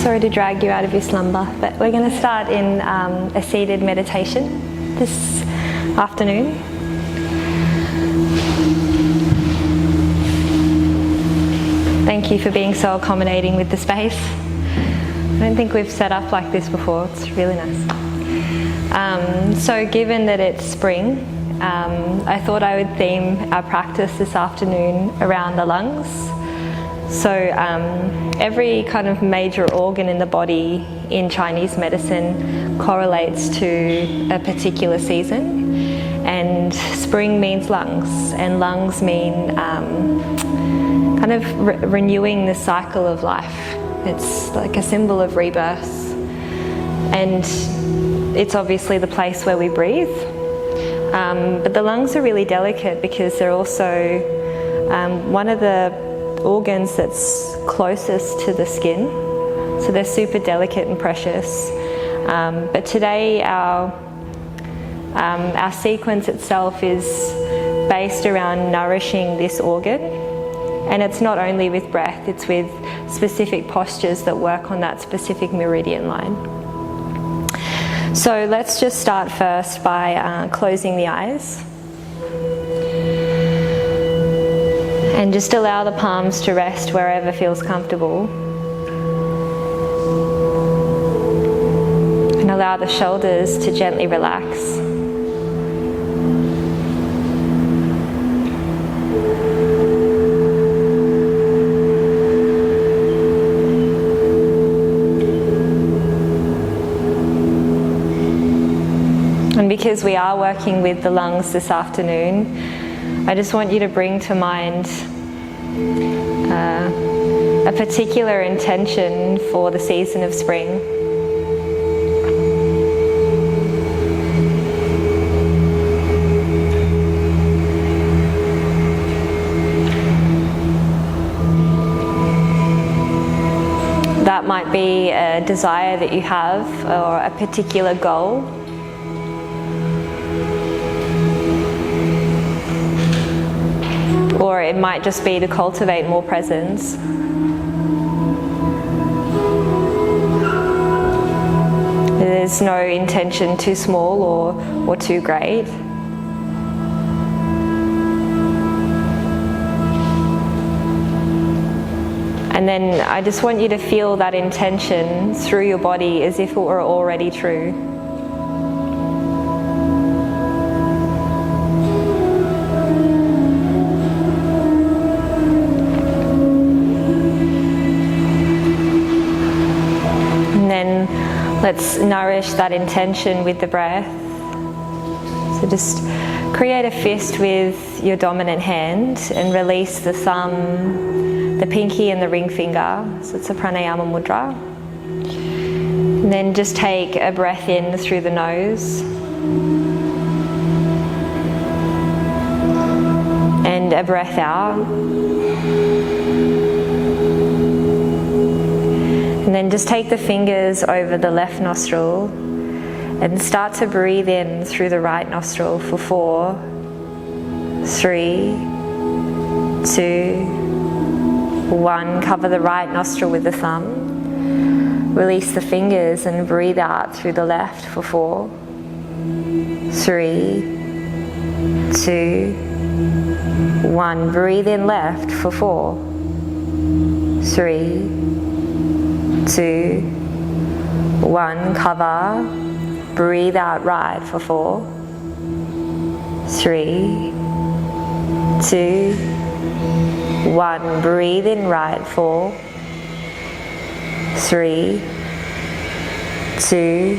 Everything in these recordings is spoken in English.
Sorry to drag you out of your slumber, but we're going to start in a seated meditation this afternoon. Thank you for being so accommodating with the space. I don't think we've set up like this before. It's really nice. So given that it's spring, I thought I would theme our practice this afternoon around the lungs. So every kind of major organ in the body in Chinese medicine correlates to a particular season, and spring means lungs, and lungs mean kind of renewing the cycle of life. It's like a symbol of rebirth, and it's obviously the place where we breathe. But the lungs are really delicate because they're also one of the organs that's closest to the skin, so they're super delicate and precious. But today our sequence itself is based around nourishing this organ, and it's not only with breath, it's with specific postures that work on that specific meridian line. So let's just start first by closing the eyes. And just allow the palms to rest wherever feels comfortable. And allow the shoulders to gently relax. And because we are working with the lungs this afternoon, I just want you to bring to mind a particular intention for the season of spring. That might be a desire that you have, or a particular goal. Or it might just be to cultivate more presence. There's no intention too small or too great. And then I just want you to feel that intention through your body as if it were already true. Let's nourish that intention with the breath. So just create a fist with your dominant hand and release the thumb, the pinky and the ring finger. So it's a pranayama mudra. And then just take a breath in through the nose. And a breath out. And then just take the fingers over the left nostril and start to breathe in through the right nostril for 4, 3, 2, 1. Cover the right nostril with the thumb. Release the fingers and breathe out through the left for 4, 3, 2, 1. Breathe in left for 4, 3, 2, 1. Cover. Breathe out right for 4, 3, 2, 1. Breathe in right 4, 3, 2,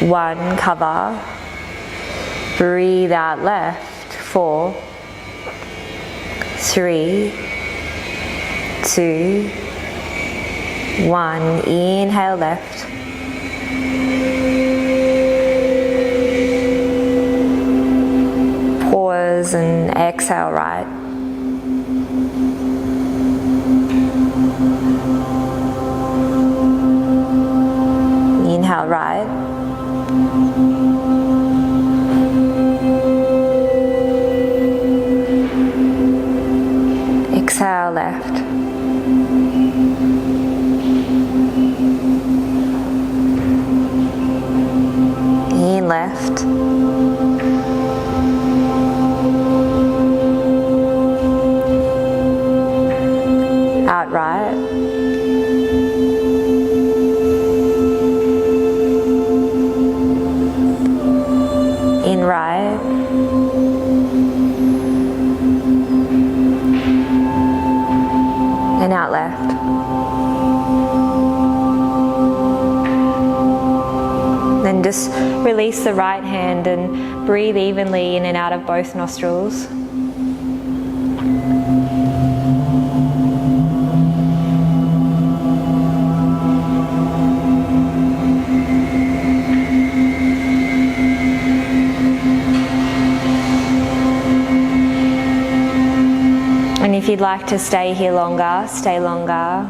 1. Cover. Breathe out left 4, 3, 2, 1. Inhale left. Pause and exhale right. Inhale right. Exhale left. right. In right. And out left. Then just release the right hand and breathe evenly in and out of both nostrils. And if you'd like to stay here longer, stay longer.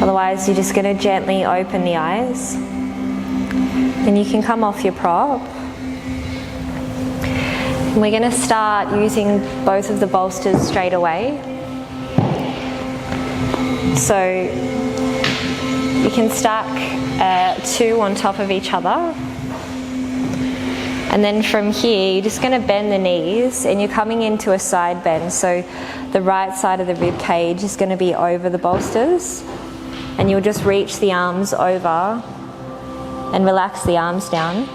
Otherwise, you're just going to gently open the eyes. Then you can come off your prop. And we're going to start using both of the bolsters straight away. So you can stack two on top of each other. And then from here, you're just going to bend the knees and you're coming into a side bend. So the right side of the rib cage is going to be over the bolsters. And you'll just reach the arms over and relax the arms down.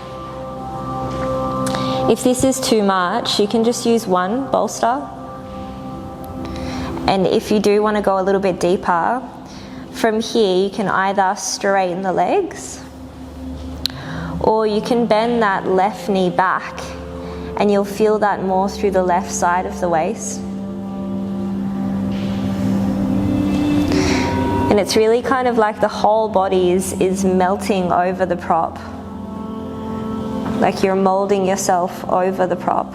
If this is too much, you can just use one bolster. And if you do want to go a little bit deeper, from here you can either straighten the legs, or you can bend that left knee back and you'll feel that more through the left side of the waist. And it's really kind of like the whole body is melting over the prop. Like you're molding yourself over the prop.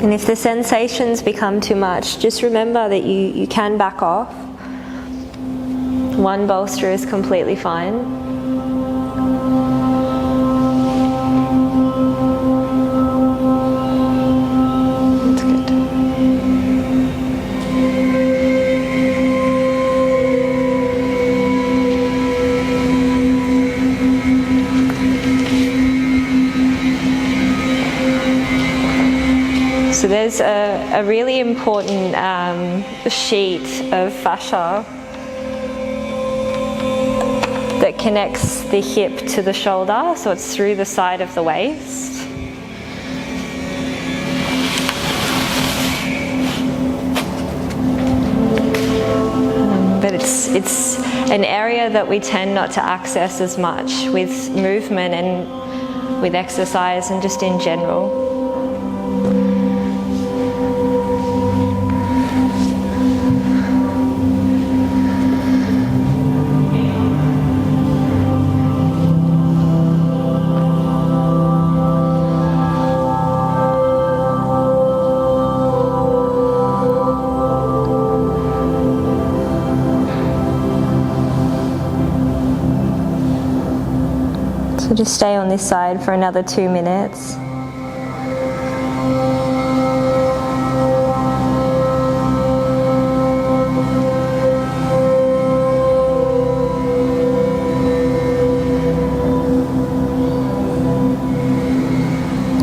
And if the sensations become too much, just remember that you can back off. One bolster is completely fine. That's good. So there's a really important sheet of fascia that connects the hip to the shoulder, so it's through the side of the waist. But it's an area that we tend not to access as much with movement and with exercise and just in general. So just stay on this side for another 2 minutes.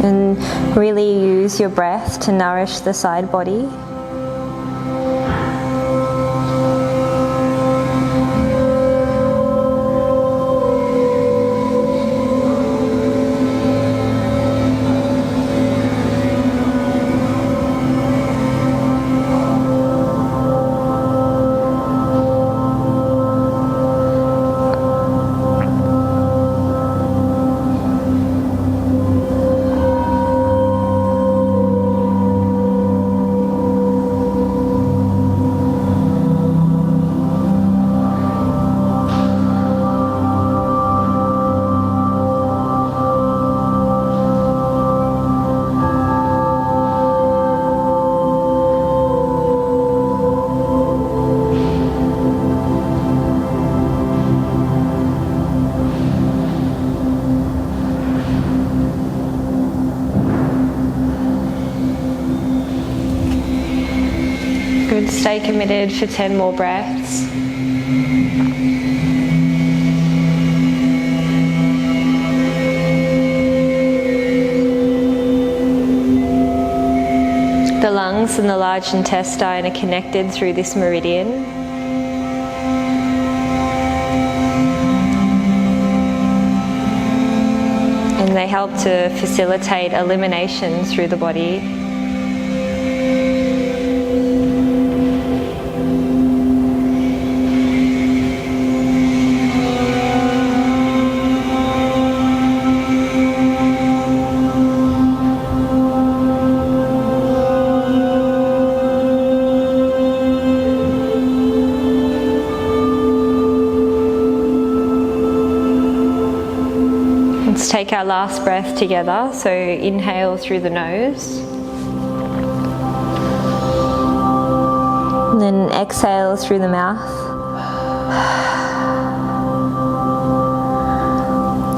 And really use your breath to nourish the side body. stay committed for 10 more breaths. The lungs and the large intestine are connected through this meridian. And they help to facilitate elimination through the body. Let's take our last breath together. So inhale through the nose. And then exhale through the mouth.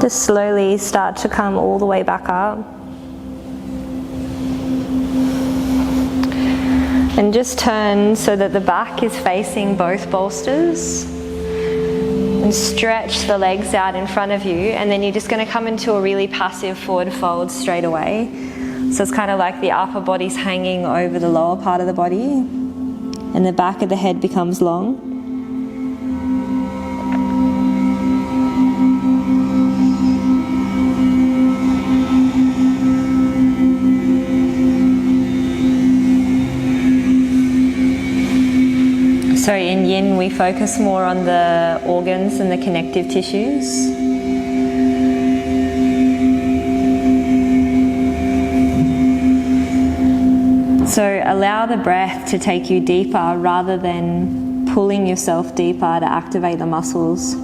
Just slowly start to come all the way back up. And just turn so that the back is facing both bolsters. And stretch the legs out in front of you, and then you're just going to come into a really passive forward fold straight away. So it's kind of like the upper body's hanging over the lower part of the body, and the back of the head becomes long. So in Yin, we focus more on the organs and the connective tissues. So allow the breath to take you deeper rather than pulling yourself deeper to activate the muscles.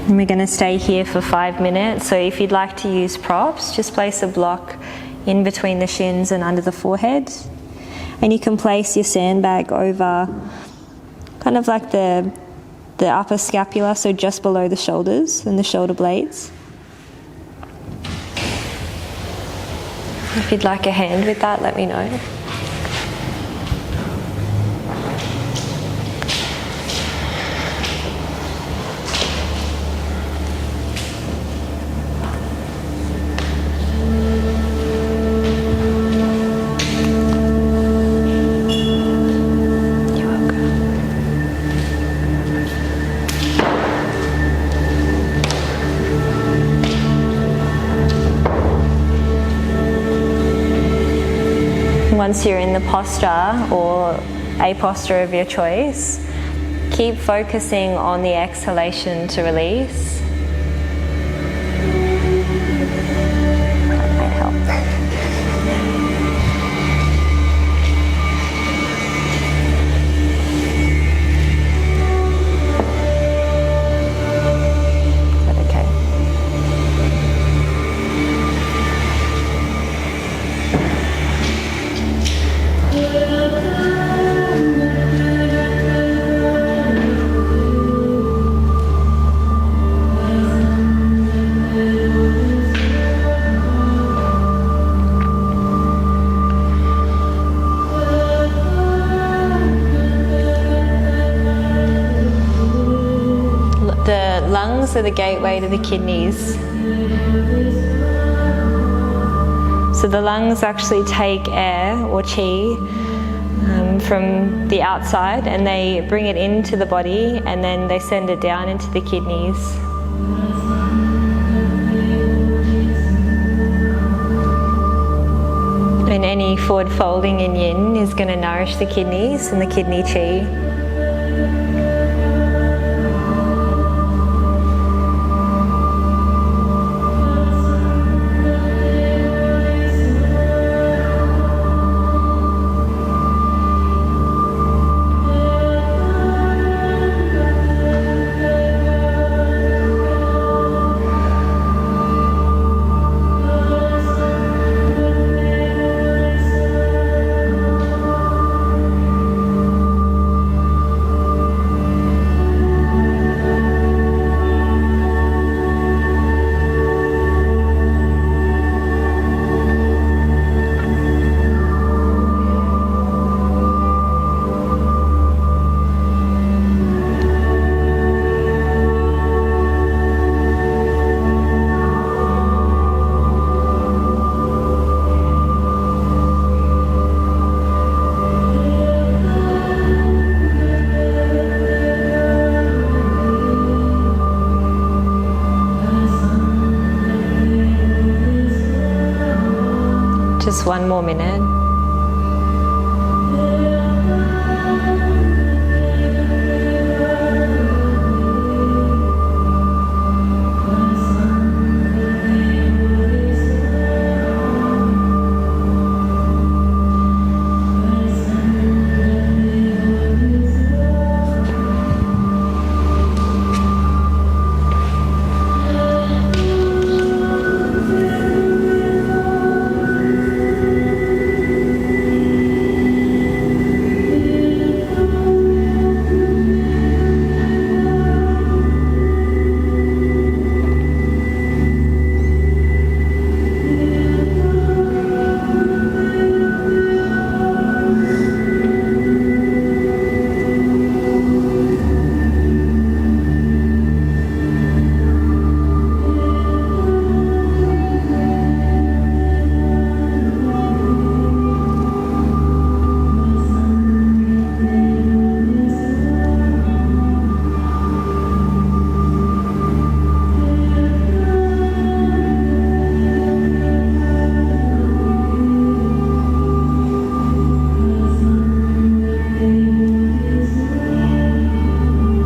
And we're going to stay here for 5 minutes. So if you'd like to use props, just place a block in between the shins and under the forehead. And you can place your sandbag over kind of like the upper scapula, so just below the shoulders and the shoulder blades. If you'd like a hand with that, let me know. Once you're in the posture or a posture of your choice, keep focusing on the exhalation to release. That might help. Is that okay? The lungs are the gateway to the kidneys. So the lungs actually take air or qi from the outside, and they bring it into the body, and then they send it down into the kidneys. And any forward folding in Yin is going to nourish the kidneys and the kidney qi. Just one more minute.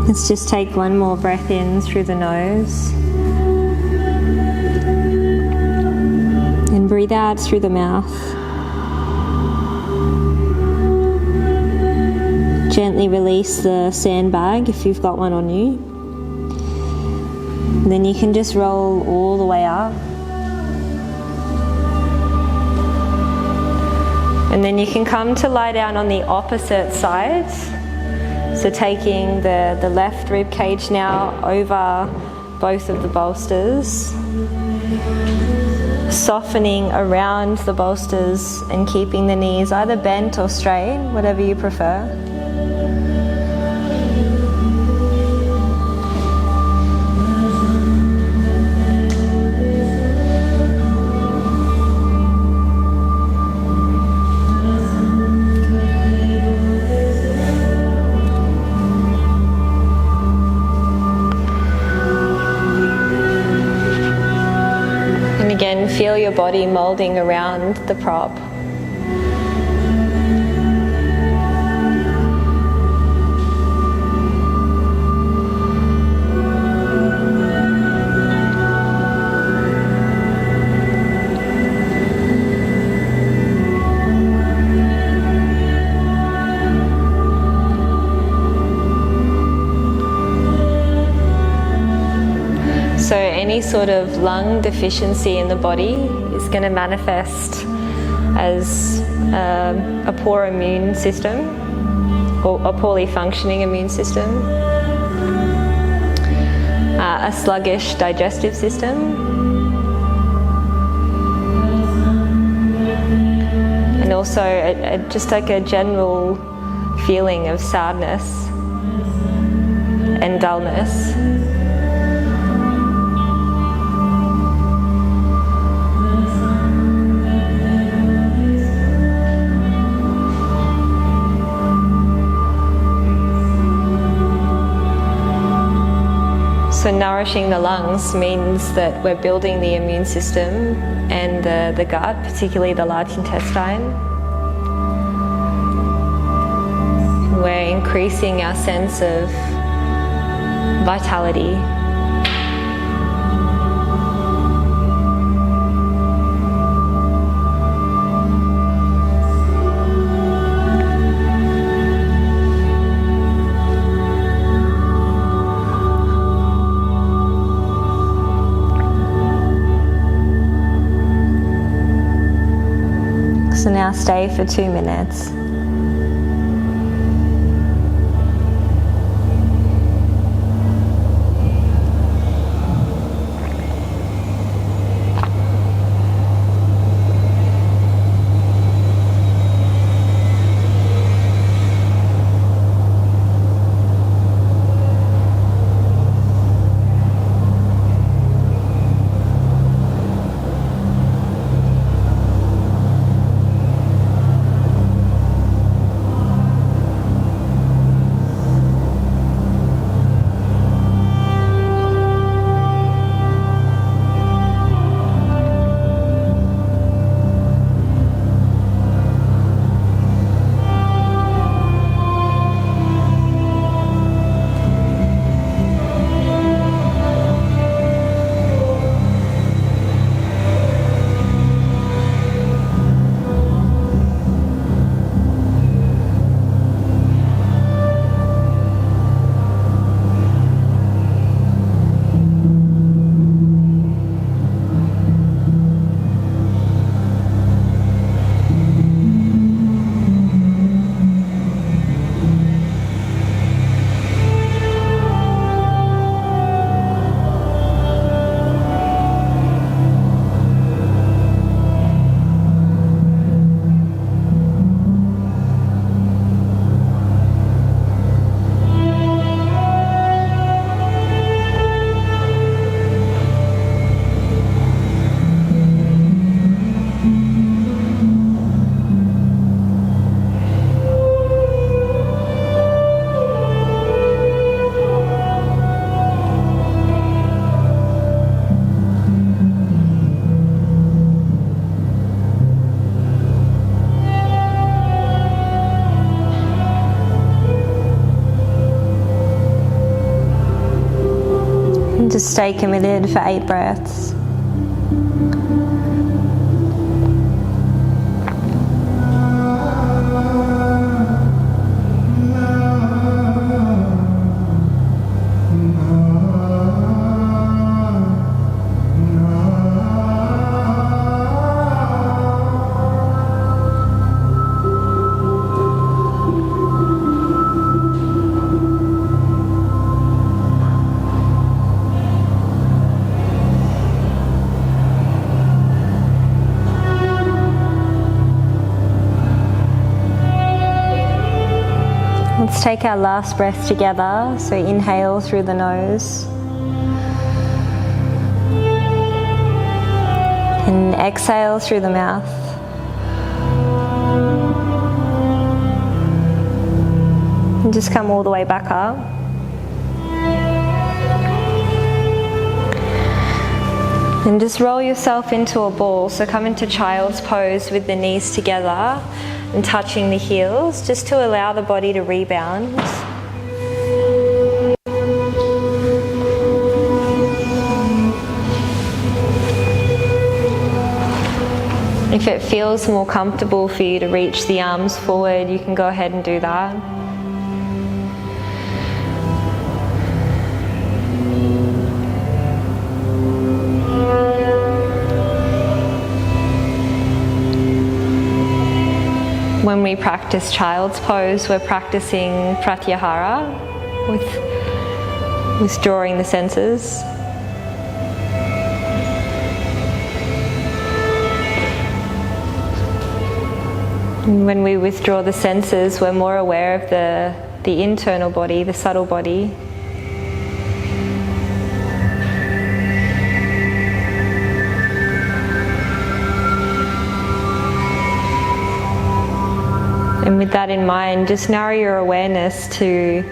Let's just take one more breath in through the nose and breathe out through the mouth. Gently release the sandbag if you've got one on you. And then you can just roll all the way up. And then you can come to lie down on the opposite side. So taking the left rib cage now over both of the bolsters, softening around the bolsters and keeping the knees either bent or straight, whatever you prefer. Again, feel your body molding around the prop. So any sort of lung deficiency in the body is going to manifest as a poor immune system or a poorly functioning immune system, a sluggish digestive system, and also just like a general feeling of sadness and dullness. So nourishing the lungs means that we're building the immune system and the gut, particularly the large intestine. We're increasing our sense of vitality. So now stay for 2 minutes. Stay committed for 8 breaths. Let's take our last breath together. So inhale through the nose. And exhale through the mouth. And just come all the way back up. And just roll yourself into a ball. So come into child's pose with the knees together and touching the heels, just to allow the body to rebound. If it feels more comfortable for you to reach the arms forward, you can go ahead and do that. When we practice child's pose, we're practicing pratyahara, with withdrawing the senses. And when we withdraw the senses, we're more aware of the internal body, the subtle body. And with that in mind, just narrow your awareness to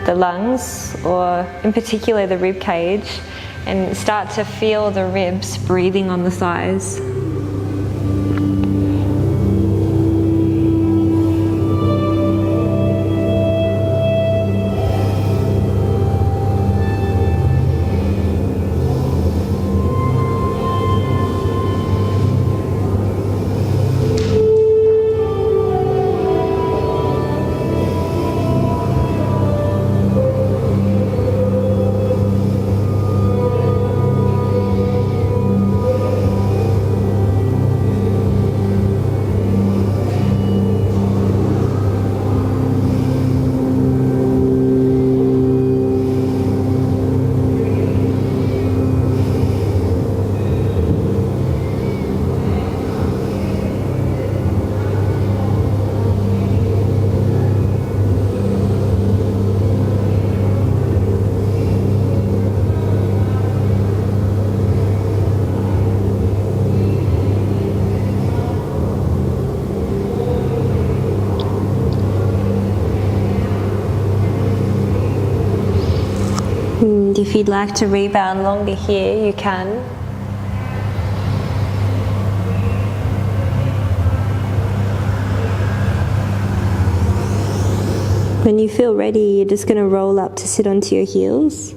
the lungs, or in particular the rib cage, and start to feel the ribs breathing on the thighs. And if you'd like to rebound longer here, you can. When you feel ready, you're just going to roll up to sit onto your heels.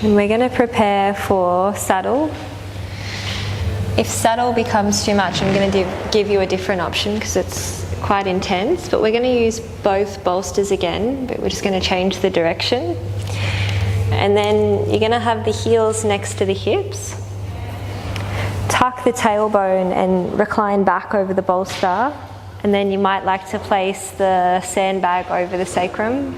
And we're going to prepare for saddle. If saddle becomes too much, I'm going to give you a different option because it's quite intense, but we're going to use both bolsters again, but we're just going to change the direction. And then you're going to have the heels next to the hips. Tuck the tailbone and recline back over the bolster, and then you might like to place the sandbag over the sacrum.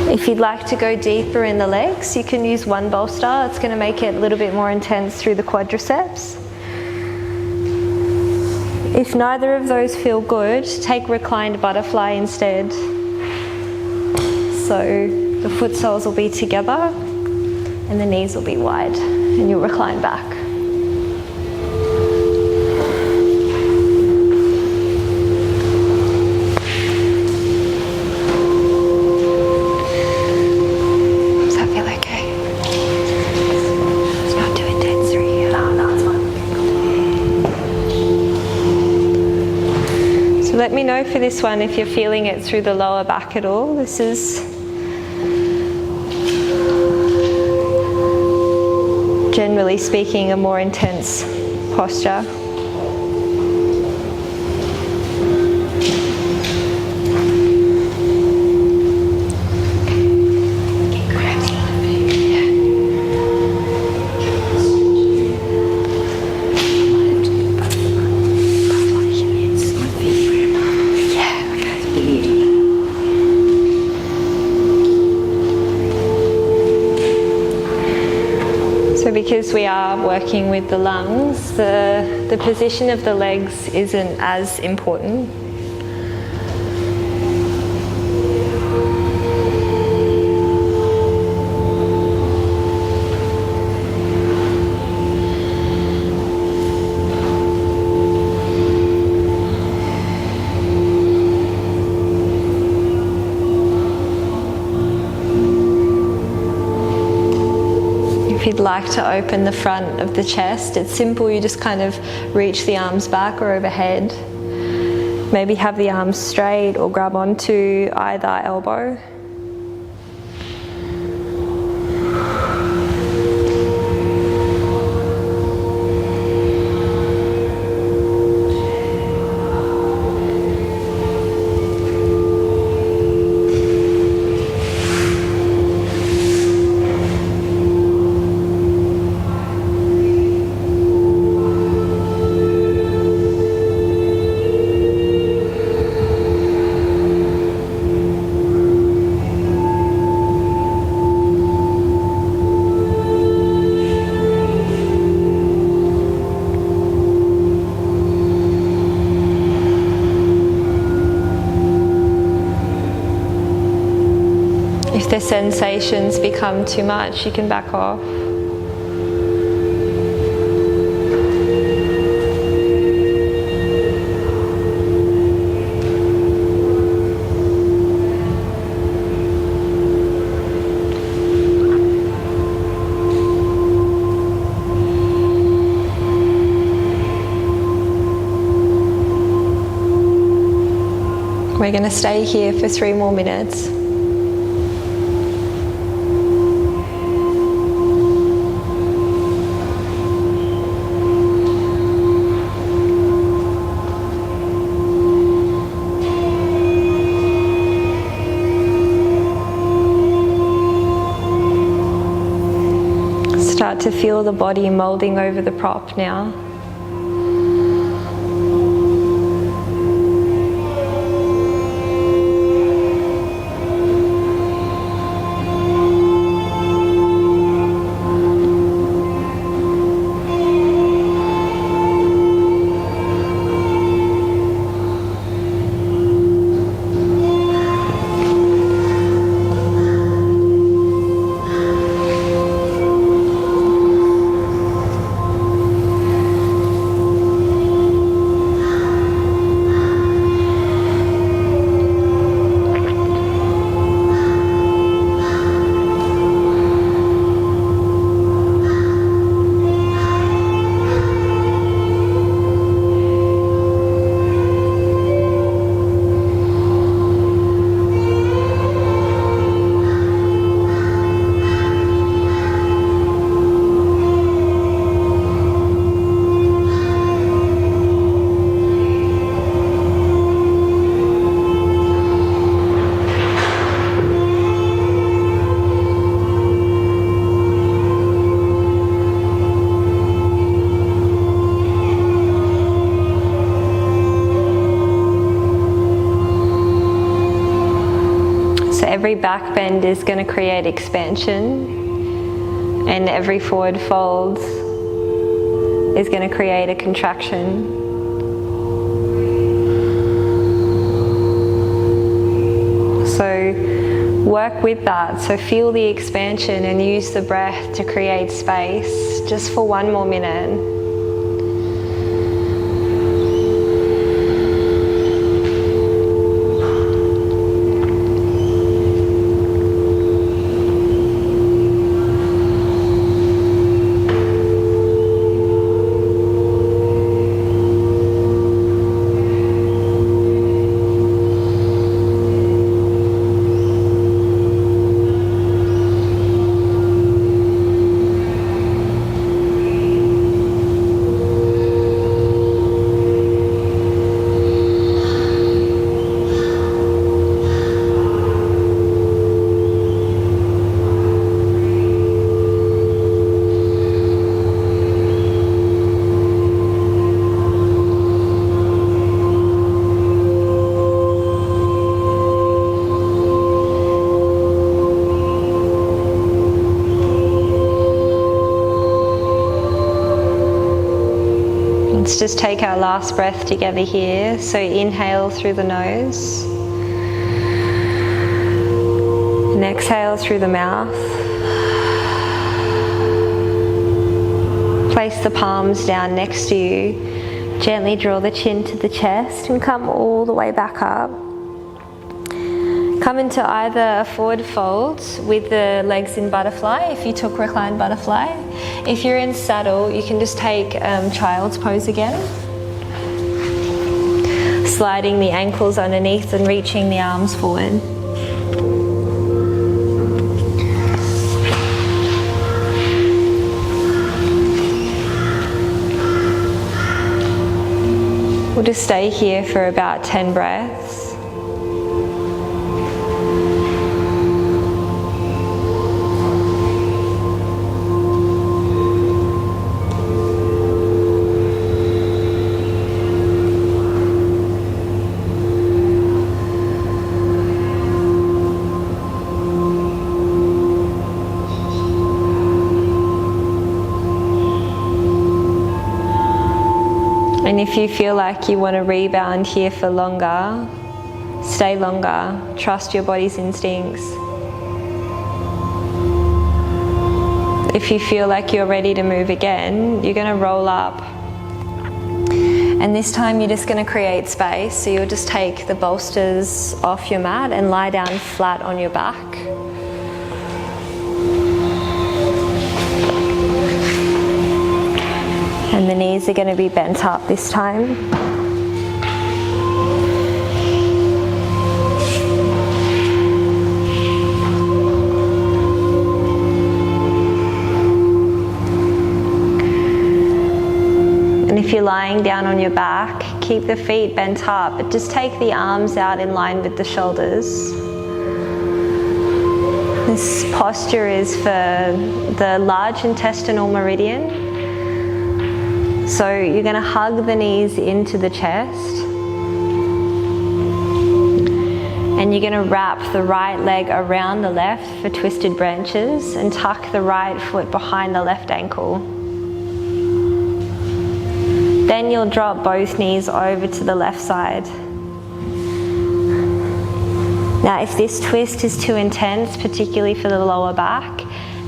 If you'd like to go deeper in the legs, you can use one bolster. It's going to make it a little bit more intense through the quadriceps. If neither of those feel good, take reclined butterfly instead. So the foot soles will be together and the knees will be wide, and you'll recline back. Does that feel okay? It's not too intense for you. No, it's fine. So let me know know for this one, if you're feeling it through the lower back at all, this is generally speaking a more intense posture. Because we are working with the lungs, the position of the legs isn't as important. If you'd like to open the front of the chest, it's simple. You just kind of reach the arms back or overhead. Maybe have the arms straight or grab onto either elbow. If the sensations become too much, you can back off. We're going to stay here for 3 more minutes. Start to feel the body molding over the prop now. Every back bend is going to create expansion, and every forward fold is going to create a contraction. So work with that. So feel the expansion and use the breath to create space just for 1 more minute. Let's just take our last breath together here. So inhale through the nose and exhale through the mouth. Place the palms down next to you. Gently draw the chin to the chest and come all the way back up. Come into either a forward fold with the legs in butterfly if you took reclined butterfly. If you're in saddle, you can just take child's pose again. Sliding the ankles underneath and reaching the arms forward. We'll just stay here for about 10 breaths. And if you feel like you want to rebound here for longer, stay longer. Trust your body's instincts. If you feel like you're ready to move again, you're going to roll up. And this time you're just going to create space. So you'll just take the bolsters off your mat and lie down flat on your back. And the knees are going to be bent up this time. And if you're lying down on your back, keep the feet bent up, but just take the arms out in line with the shoulders. This posture is for the large intestinal meridian. So you're going to hug the knees into the chest. And you're going to wrap the right leg around the left for twisted branches and tuck the right foot behind the left ankle. Then you'll drop both knees over to the left side. Now if this twist is too intense, particularly for the lower back,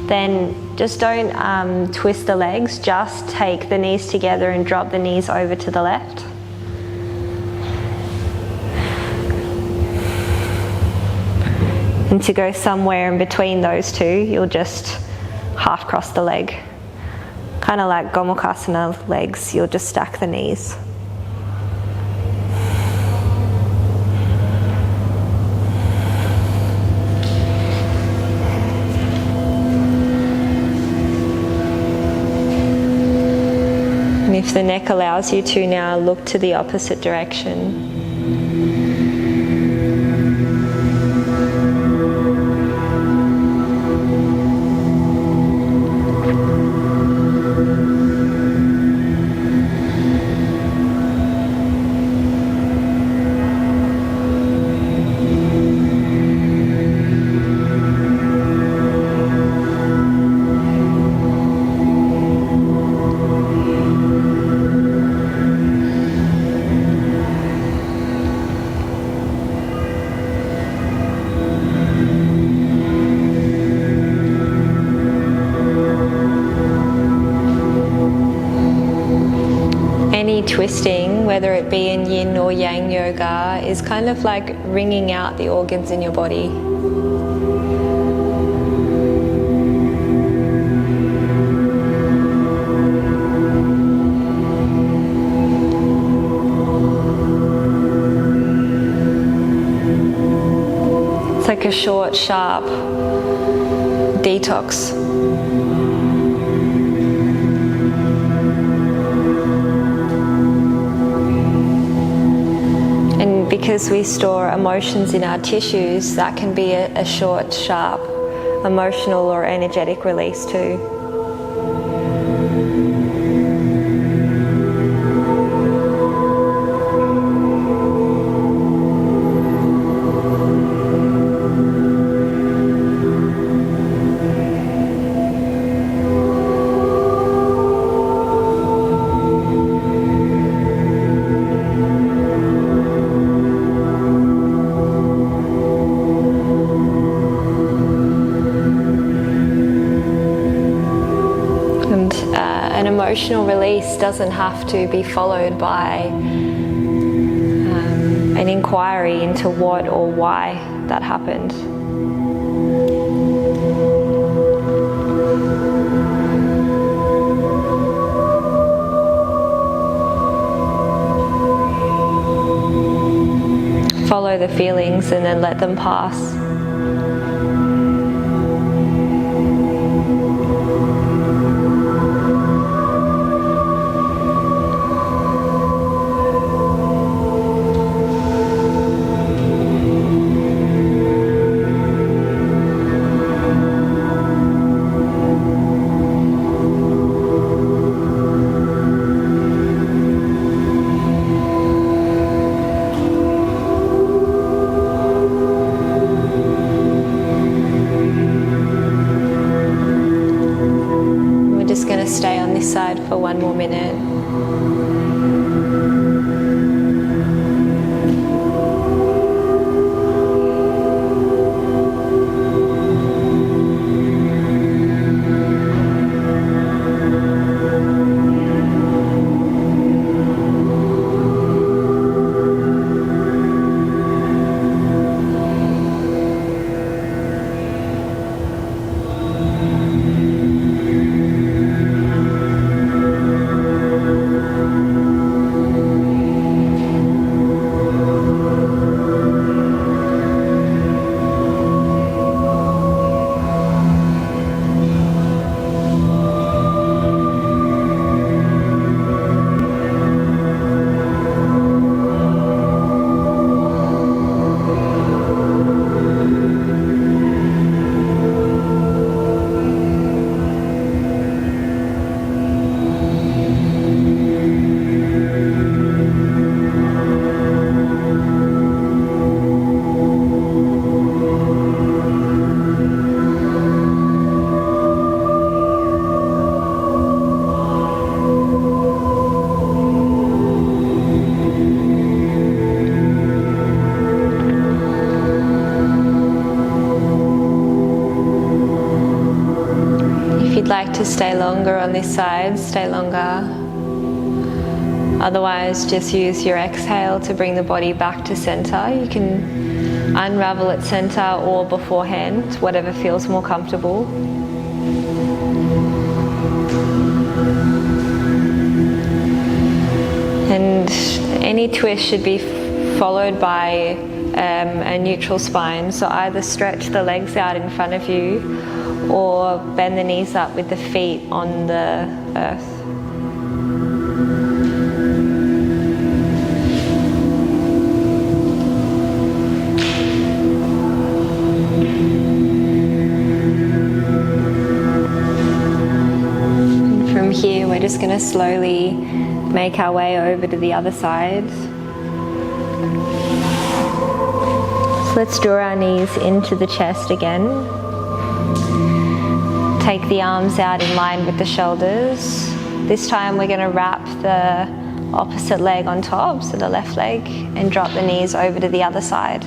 then just don't twist the legs, just take the knees together and drop the knees over to the left. And to go somewhere in between those two, you'll just half cross the leg. Kind of like Gomukhasana legs, you'll just stack the knees. And if the neck allows you to now, look to the opposite direction. Twisting, whether it be in yin or yang yoga, is kind of like wringing out the organs in your body. It's like a short, sharp detox. Because we store emotions in our tissues, that can be a short, sharp, emotional or energetic release too. an emotional release doesn't have to be followed by an inquiry into what or why that happened. Follow the feelings and then let them pass. Stay on this side for 1 more minute. If you'd like to stay longer on this side, stay longer. Otherwise, just use your exhale to bring the body back to center. You can unravel at center or beforehand, whatever feels more comfortable. And any twist should be followed by a neutral spine. So either stretch the legs out in front of you or bend the knees up with the feet on the earth. And from here, we're just going to slowly make our way over to the other side. So let's draw our knees into the chest again. Take the arms out in line with the shoulders. This time we're going to wrap the opposite leg on top, so the left leg, and drop the knees over to the other side.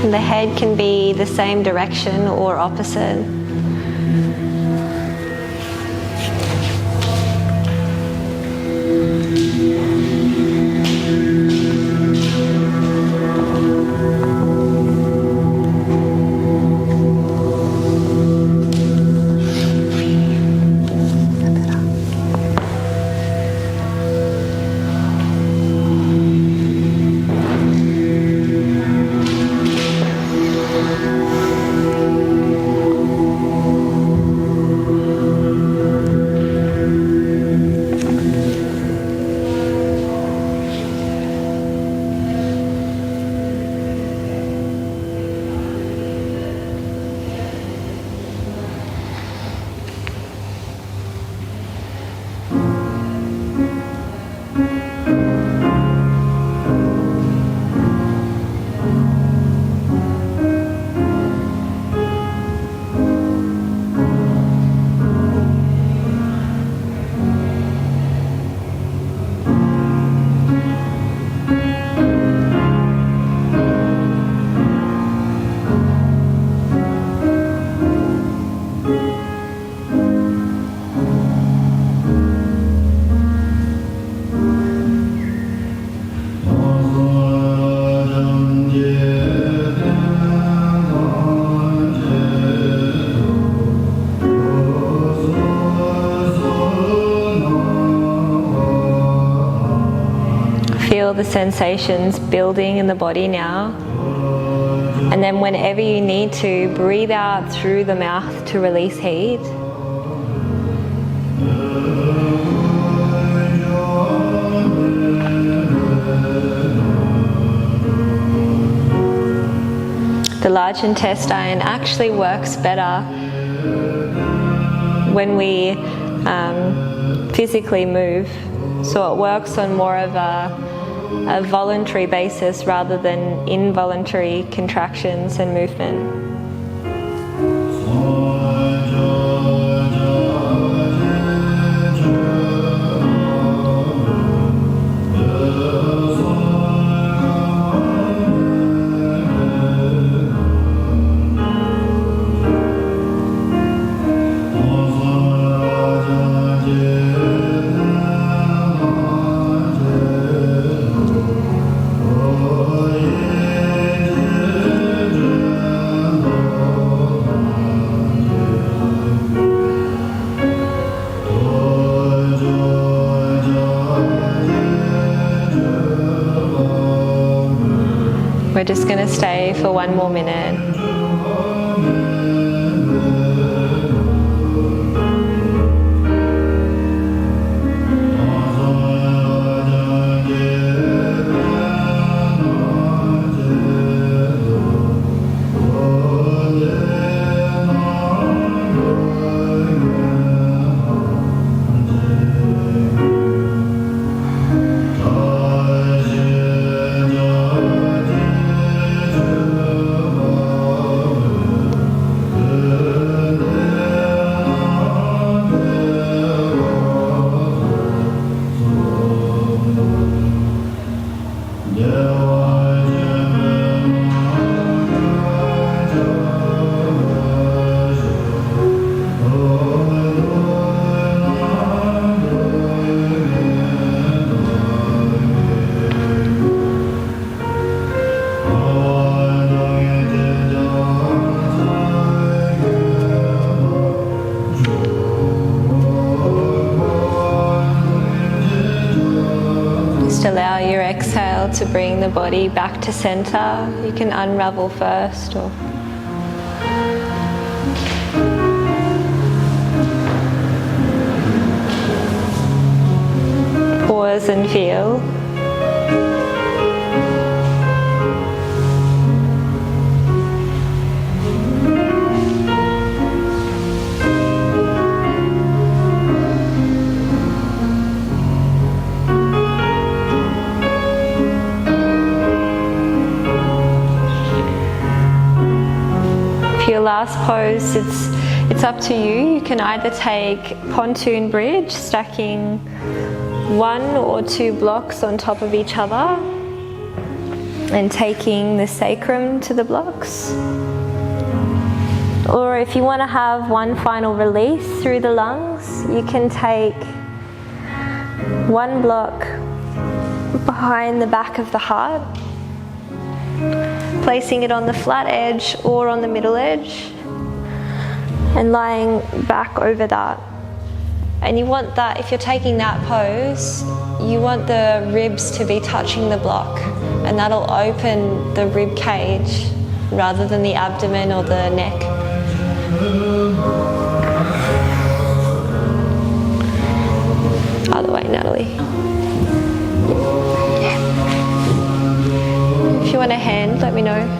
And the head can be the same direction or opposite. the sensations building in the body now. And then whenever you need to, breathe out through the mouth to release heat. The large intestine actually works better when we physically move. So it works on more of a voluntary basis rather than involuntary contractions and movement. We're just going to stay for one more minute. Allow your exhale to bring the body back to center. You can unravel first or pause and feel. Your last pose, it's up to you. You can either take pontoon bridge, stacking 1 or 2 blocks on top of each other and taking the sacrum to the blocks. Or if you want to have one final release through the lungs, you can take 1 block behind the back of the heart, placing it on the flat edge or on the middle edge and lying back over that. And you want that, if you're taking that pose, you want the ribs to be touching the block, and that'll open the rib cage rather than the abdomen or the neck. Other way, Natalie. If you want a hand, let me know.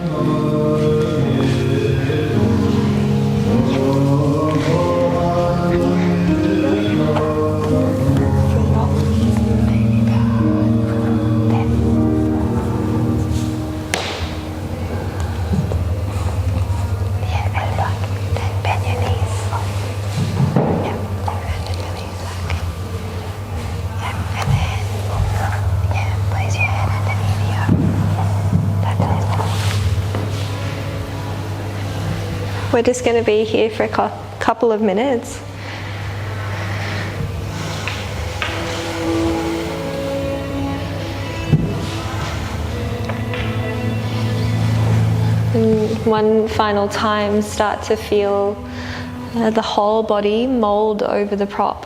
We're just going to be here for a couple of minutes. And one final time, start to feel the whole body mold over the prop.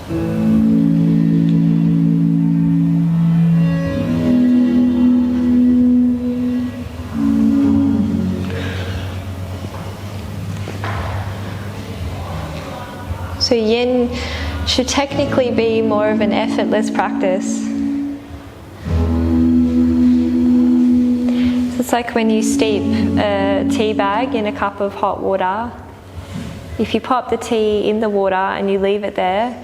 So yin should technically be more of an effortless practice. So it's like when you steep a tea bag in a cup of hot water. If you pop the tea in the water and you leave it there,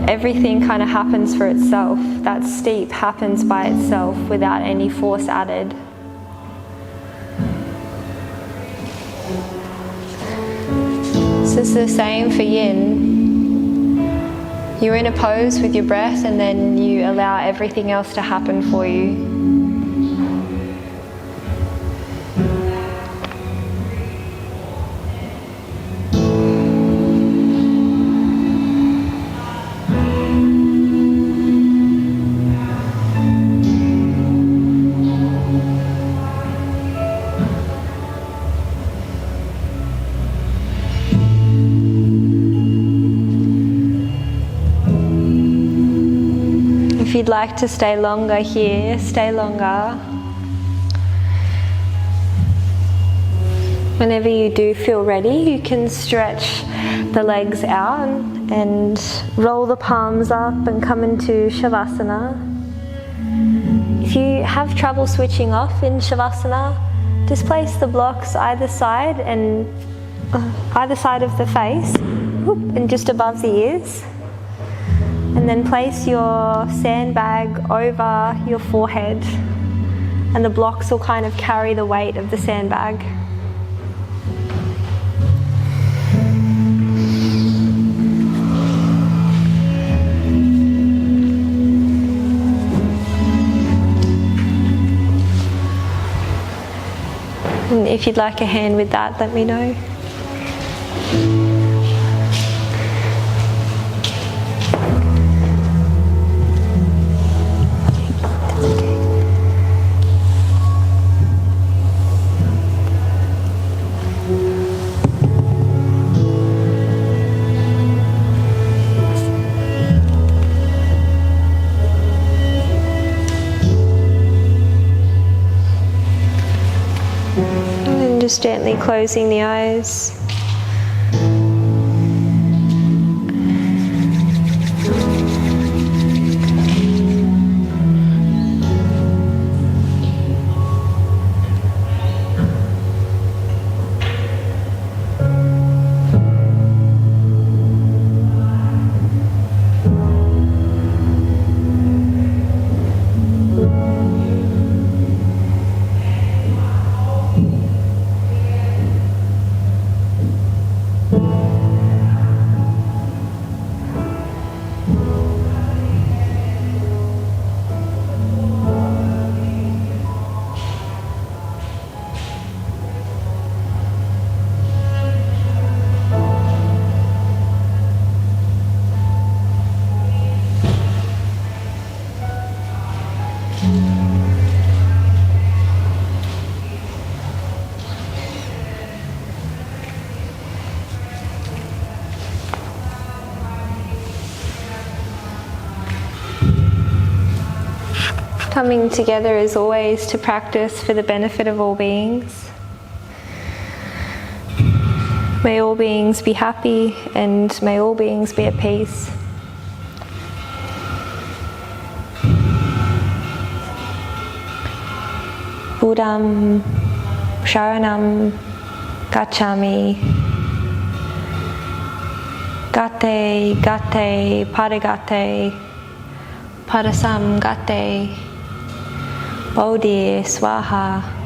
everything kind of happens for itself. That steep happens by itself without any force added. So it's the same for yin. You're in a pose with your breath and then you allow everything else to happen for you. If you'd like to stay longer here, stay longer. Whenever you do feel ready, you can stretch the legs out and roll the palms up and come into Shavasana. If you have trouble switching off in Shavasana, just place the blocks either side and either side of the face and just above the ears. And then place your sandbag over your forehead and the blocks will kind of carry the weight of the sandbag. And if you'd like a hand with that, let me know. Just gently closing the eyes. Coming together as always to practice for the benefit of all beings. May all beings be happy and may all beings be at peace. Buddham Sharanam Gacchami. Gate, gate, paragate, parasam gate. Bodhi Swaha.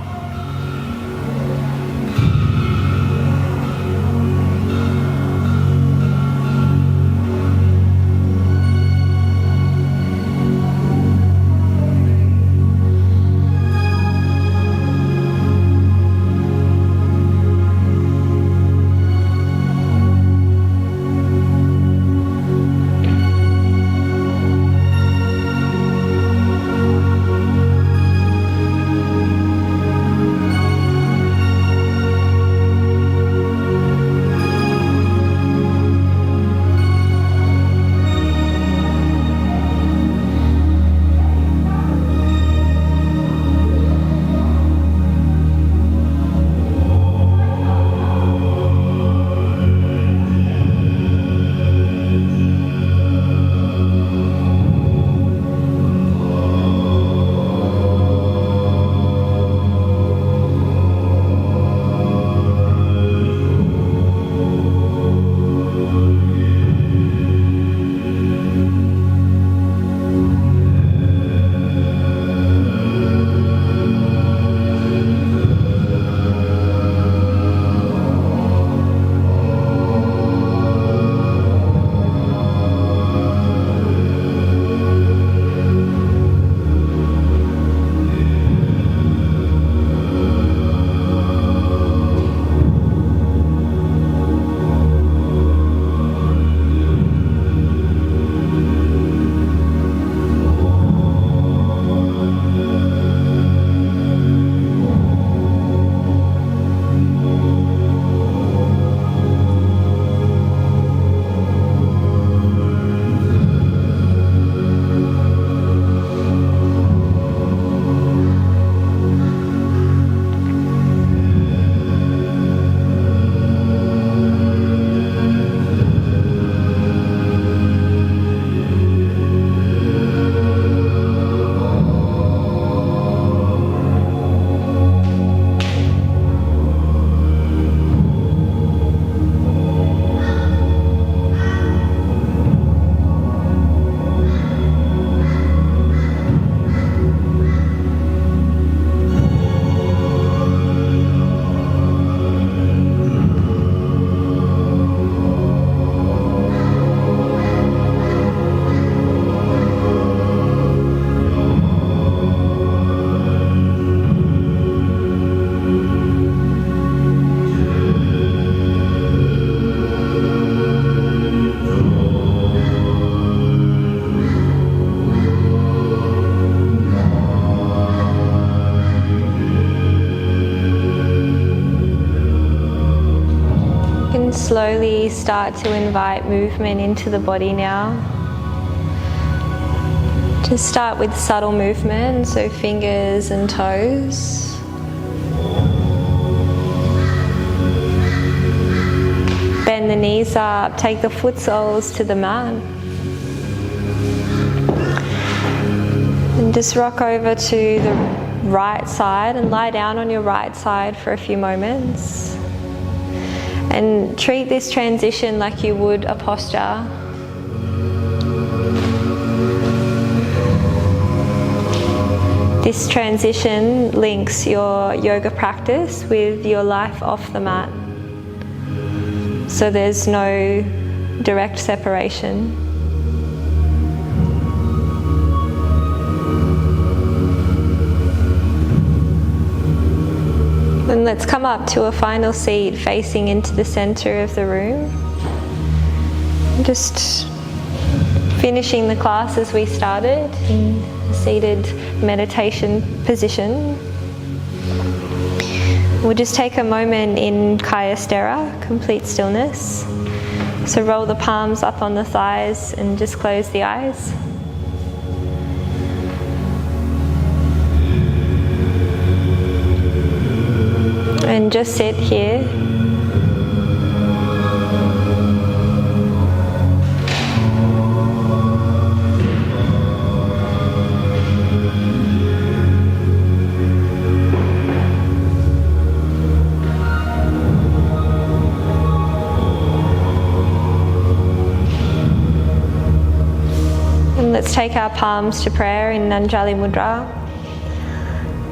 can slowly start to invite movement into the body now. Just start with subtle movement, so fingers and toes. Bend the knees up, take the foot soles to the mat. And just rock over to the right side and lie down on your right side for a few moments. And treat this transition like you would a posture. This transition links your yoga practice with your life off the mat. So there's no direct separation. Then let's come up to a final seat facing into the center of the room. Just finishing the class as we started in a seated meditation position. We'll just take a moment in Kaya Stera, complete stillness. So roll the palms up on the thighs and just close the eyes. And just sit here. Let's take our palms to prayer in Anjali Mudra.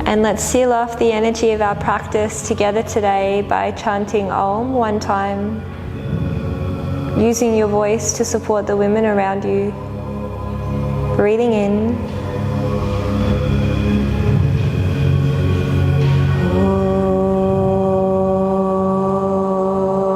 And let's seal off the energy of our practice together today by chanting Om one time, using your voice to support the women around you. Breathing in.